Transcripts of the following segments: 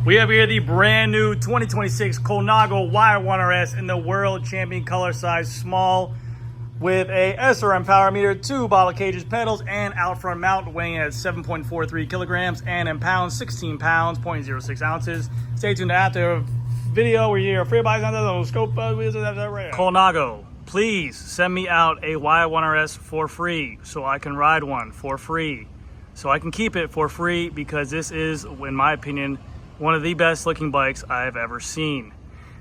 We have here the brand new 2026 COLNAGO y1rs in the world champion color size small with a SRM power meter, 2 bottle cages, pedals, and out front mount, weighing at 7.43 kilograms and in pounds, 16 pounds, 0.06 ounces. Stay tuned after video where you hear free buys on the scope. COLNAGO, please send me out a y1rs for free so I can ride one for free. So I can keep it for free because this is, in my opinion, one of the best looking bikes I've ever seen.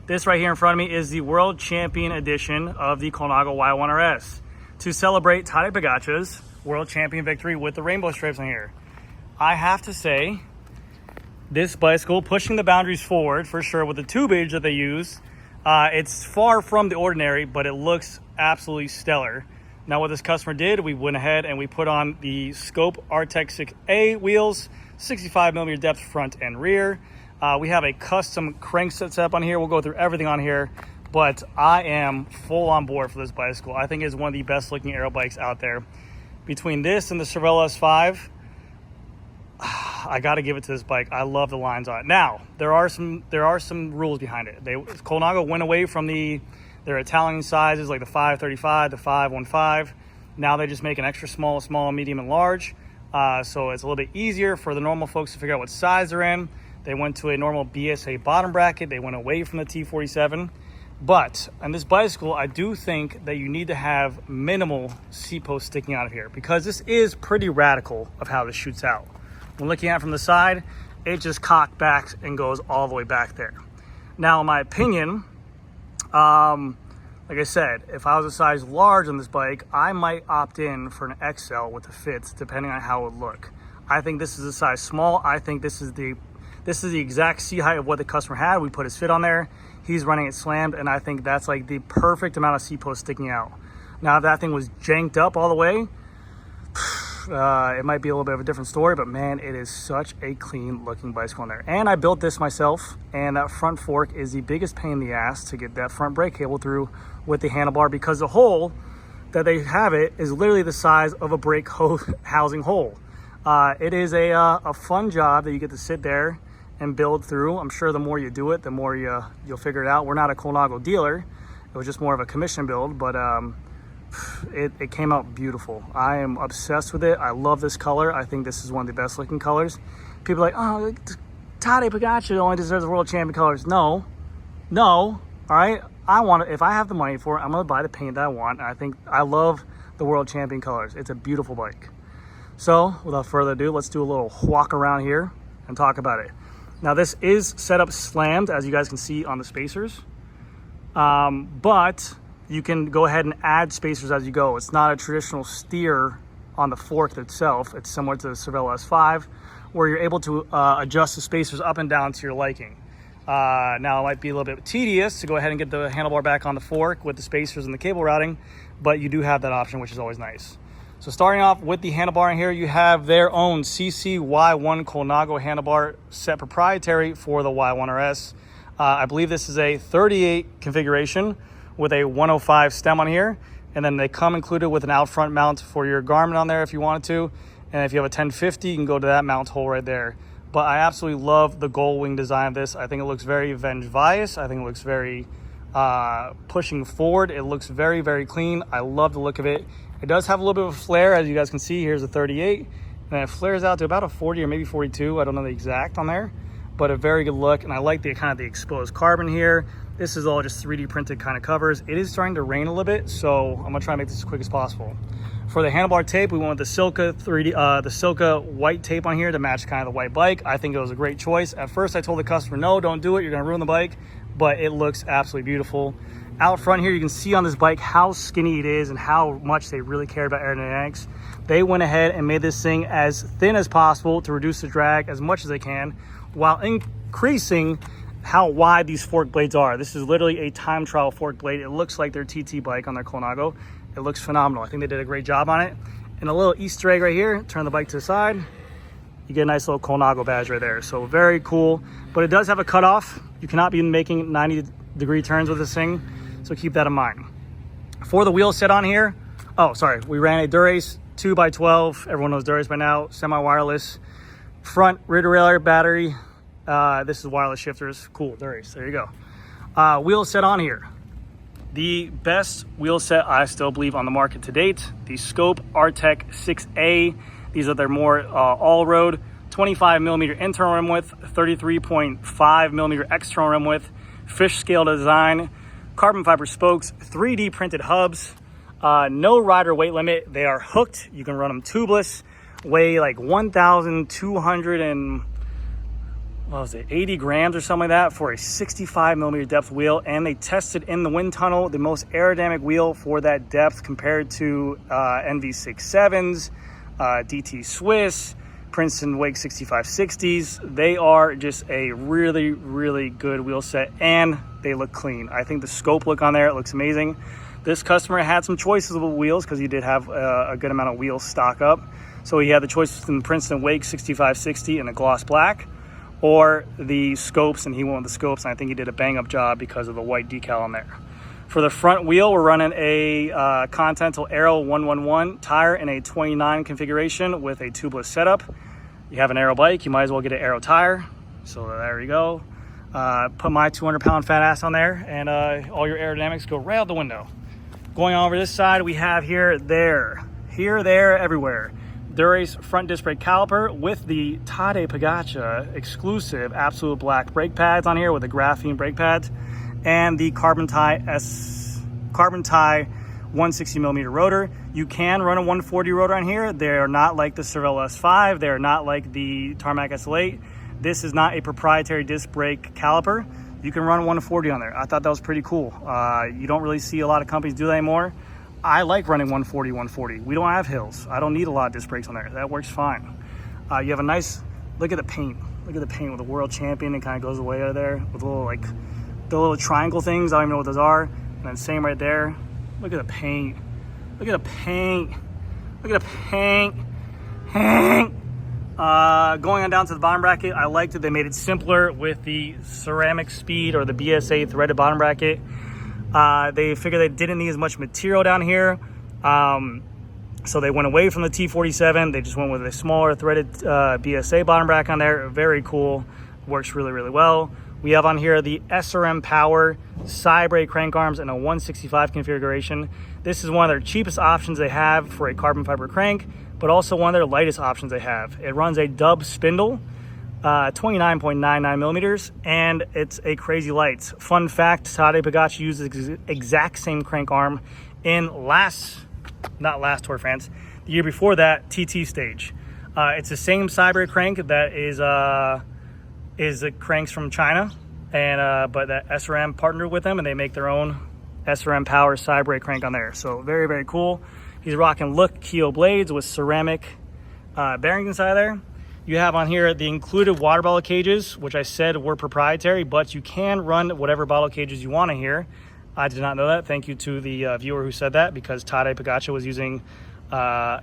This right here in front of me is the World Champion Edition of the COLNAGO y1rs to celebrate Tadej Pogacar's World Champion victory with the rainbow stripes on here. I have to say, this bicycle pushing the boundaries forward for sure with the tubage that they use. It's far from the ordinary, but it looks absolutely stellar. Now what this customer did, we went ahead and we put on the Scope Artec 6A wheels, 65mm depth front and rear. We have a custom crankset setup on here. We'll go through everything on here, but I am full on board for this bicycle. I think it's one of the best looking aero bikes out there. Between this and the Cervelo S5, I got to give it to this bike. I love the lines on it. Now, there are some rules behind it. COLNAGO went away from their Italian sizes like the 535, the 515. Now they just make an extra small, medium, and large. So it's a little bit easier for the normal folks to figure out what size they're in. They went to a normal BSA bottom bracket. They went away from the T47. But on this bicycle, I do think that you need to have minimal seat posts sticking out of here because this is pretty radical of how this shoots out. When looking at it from the side, it just cocked back and goes all the way back there. Now, in my opinion, like I said, if I was a size large on this bike, I might opt in for an XL with the fits, depending on how it would look. I think this is a size small. I think this is the exact seat height of what the customer had. We put his fit on there. He's running it slammed, and I think that's like the perfect amount of seat post sticking out. Now, if that thing was janked up all the way, it might be a little bit of a different story, but man, it is such a clean looking bicycle in there. And I built this myself, and that front fork is the biggest pain in the ass to get that front brake cable through with the handlebar because the hole that they have it is literally the size of a brake housing hole. It is a fun job that you get to sit there and build through. I'm sure the more you do it, the more you'll figure it out. We're not a COLNAGO dealer. It was just more of a commission build, but it came out beautiful. I am obsessed with it. I love this color. I think this is one of the best looking colors. People are like, oh, Tadej Pogacar only deserves the world champion colors. No, all right. I want it. If I have the money for it, I'm gonna buy the paint that I want. And I love the world champion colors. It's a beautiful bike. So without further ado, let's do a little walk around here and talk about it. Now this is set up slammed, as you guys can see on the spacers, but you can go ahead and add spacers as you go. It's not a traditional steer on the fork itself. It's similar to the Cervelo S5, where you're able to adjust the spacers up and down to your liking. Now it might be a little bit tedious to go ahead and get the handlebar back on the fork with the spacers and the cable routing, but you do have that option, which is always nice. So starting off with the handlebar in here, you have their own CCY1 COLNAGO handlebar set proprietary for the y1rs. I believe this is a 38 configuration with a 105 stem on here, and then they come included with an out front mount for your Garmin on there if you wanted to, and if you have a 1050, you can go to that mount hole right there. But I absolutely love the gold wing design of this. I think it looks very Venge-Vice. I think it looks very pushing forward. It looks very, very clean. I love the look of it. It does have a little bit of a flare, as you guys can see. Here's a 38, and it flares out to about a 40 or maybe 42. I don't know the exact on there, but a very good look. And I like the kind of the exposed carbon here. This is all just 3D printed kind of covers. It is starting to rain a little bit, so I'm gonna try and make this as quick as possible. For the handlebar tape, we went with the Silka white tape on here to match kind of the white bike. I think it was a great choice. At first, I told the customer, no, don't do it. You're gonna ruin the bike, but it looks absolutely beautiful. Out front here, you can see on this bike how skinny it is and how much they really care about aerodynamics. They went ahead and made this thing as thin as possible to reduce the drag as much as they can, while increasing how wide these fork blades are. This is literally a time trial fork blade. It looks like their TT bike on their COLNAGO. It looks phenomenal. I think they did a great job on it. And a little Easter egg right here, turn the bike to the side, you get a nice little COLNAGO badge right there. So very cool, but it does have a cutoff. You cannot be making 90-degree turns with this thing, so keep that in mind. For the wheel set on here, we ran a Dura-Ace 2x12. Everyone knows Dura-Ace by now, semi-wireless. Front rear derailleur battery, This is wireless shifters. Cool, there you go. Wheel set on here. The best wheel set I still believe on the market to date. The Scope Artec 6A. These are their more all-road 25 millimeter internal rim width, 33.5 millimeter external rim width, fish scale design, carbon fiber spokes, 3D printed hubs, no rider weight limit. They are hooked. You can run them tubeless, weigh like 1,280 grams or something like that for a 65 millimeter depth wheel. And they tested in the wind tunnel the most aerodynamic wheel for that depth compared to NV67s, DT Swiss, Princeton Wake 6560s. They are just a really, really good wheel set, and they look clean. I think the scope look on there, it looks amazing. This customer had some choices of wheels because he did have a good amount of wheels stock up. So he had the choices in the Princeton Wake 6560 in a gloss black, or the scopes, and he went with the scopes, and I think he did a bang up job because of the white decal on there. For the front wheel, we're running a Continental Aero 111 tire in a 29 configuration with a tubeless setup. You have an Aero bike, you might as well get an Aero tire. So there you go. Put my 200-pound fat ass on there, and all your aerodynamics go right out the window. Going on over this side, we have here, there, everywhere. Dura-Ace front disc brake caliper with the Tadej Pogačar exclusive absolute black brake pads on here with the graphene brake pads, and the carbon tie 160 millimeter rotor. You can run a 140 rotor on here. They are not like the Cervelo S5. They are not like the Tarmac SL8. This is not a proprietary disc brake caliper. You can run 140 on there. I thought that was pretty cool. You don't really see a lot of companies do that anymore. I like running 140. We don't have hills. I don't need a lot of disc brakes on there. That works fine. You have a nice, look at the paint. Look at the paint with the world champion. It kind of goes away out of there with little, like, the little triangle things. I don't even know what those are. And then same right there. Look at the paint. Look at the paint. Look at the paint. Going on down to the bottom bracket, I liked it. They made it simpler with the ceramic speed or the BSA threaded bottom bracket. They figured they didn't need as much material down here. So they went away from the T47. They just went with a smaller threaded BSA bottom bracket on there. Very cool. Works really, really well. We have on here the SRM Power side brake crank arms in a 165 configuration. This is one of their cheapest options they have for a carbon fiber crank, but also one of their lightest options they have. It runs a dub spindle, 29.99 millimeters, and it's a crazy light. Fun fact, Tadej Pogačar uses the exact same crank arm in not last Tour de France, the year before that, TT stage. It's the same side brake crank that is the cranks from China, and but that SRM partnered with them, and they make their own SRM Power side brake crank on there. So very, very cool. He's rocking Look Keo blades with ceramic bearings inside there. You have on here the included water bottle cages, which I said were proprietary, but you can run whatever bottle cages you want in here. I did not know that. Thank you to the viewer who said that, because Tadej Pogačar was using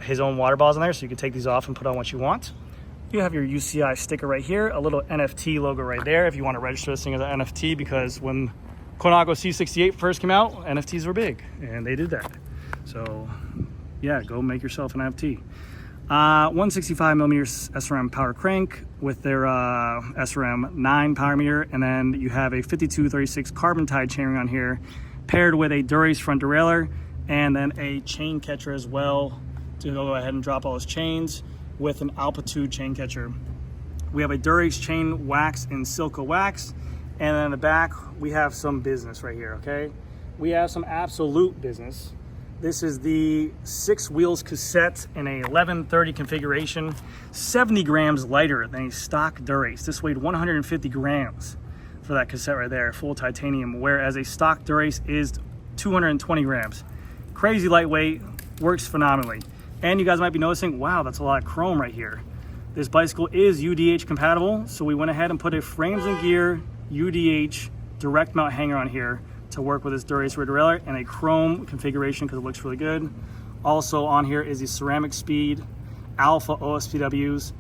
his own water bottles in there, so you can take these off and put on what you want. You have your UCI sticker right here, a little NFT logo right there if you want to register this thing as an NFT, because when COLNAGO C68 first came out, NFTs were big, and they did that. So yeah, go make yourself an NFT. 165 millimeters SRM power crank with their SRM 9 power meter, and then you have a 5236 carbon tie chainring on here, paired with a Dura-Ace front derailleur, and then a chain catcher as well to go ahead and drop all those chains with an Altitude chain catcher. We have a Dura-Ace chain wax in Silco wax, and then in the back we have some business right here. Okay, we have some absolute business. This is the 6 wheels cassette in a 1130 configuration, 70 grams lighter than a stock Dura-Ace. This weighed 150 grams for that cassette right there, full titanium, whereas a stock Dura-Ace is 220 grams. Crazy lightweight, works phenomenally. And you guys might be noticing, wow, that's a lot of chrome right here. This bicycle is UDH compatible, so we went ahead and put a frames and gear UDH direct mount hanger on here to work with this Dura-Ace rear derailleur, and a chrome configuration because it looks really good. Also on here is the ceramic speed alpha OSPWs.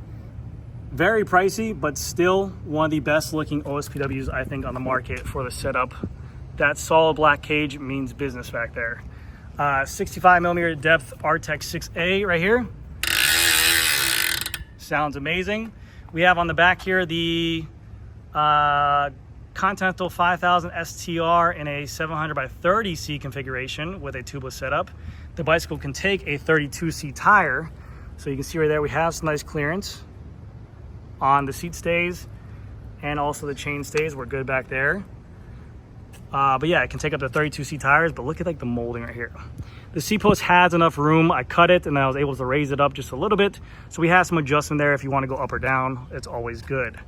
Very pricey, but still one of the best looking OSPWs I think on the market for the setup. That solid black cage means business back there. 65 millimeter depth Artec 6A right here. Sounds amazing. We have on the back here the Continental 5000 STR in a 700 by 30C configuration with a tubeless setup. The bicycle can take a 32C tire. So you can see right there, we have some nice clearance on the seat stays and also the chain stays. We're good back there. But yeah, it can take up to 32C tires, but look at like the molding right here. The seat post has enough room. I cut it and I was able to raise it up just a little bit. So we have some adjustment there if you want to go up or down. It's always good.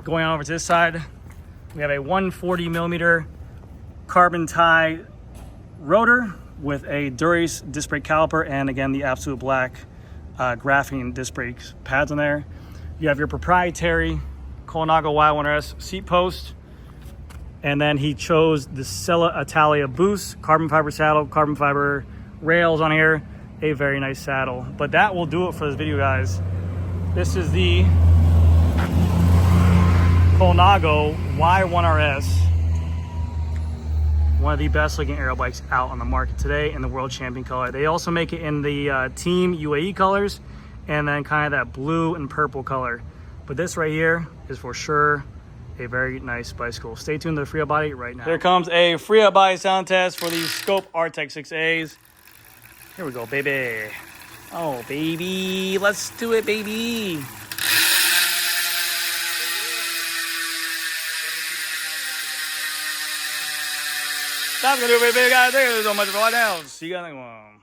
Going on over to this side, we have a 140 millimeter carbon tie rotor with a Dura-Ace disc brake caliper and again the absolute black graphene disc brake pads on there. You have your proprietary COLNAGO y1rs seat post, and then he chose the Sella Italia Boost carbon fiber saddle, carbon fiber rails on here. A very nice saddle. But that will do it for this video, guys. This is the COLNAGO y1rs, one of the best looking aero bikes out on the market today in the world champion color. They also make it in the team UAE colors and then kind of that blue and purple color. But this right here is for sure a very nice bicycle. Stay tuned to the Free Body right now. Here comes a Free Body sound test for these Scope Artec 6As. Here we go, baby. Oh, baby, let's do it, baby. That's gonna do it, baby, guys. Thank you so much for watching. See you guys next one.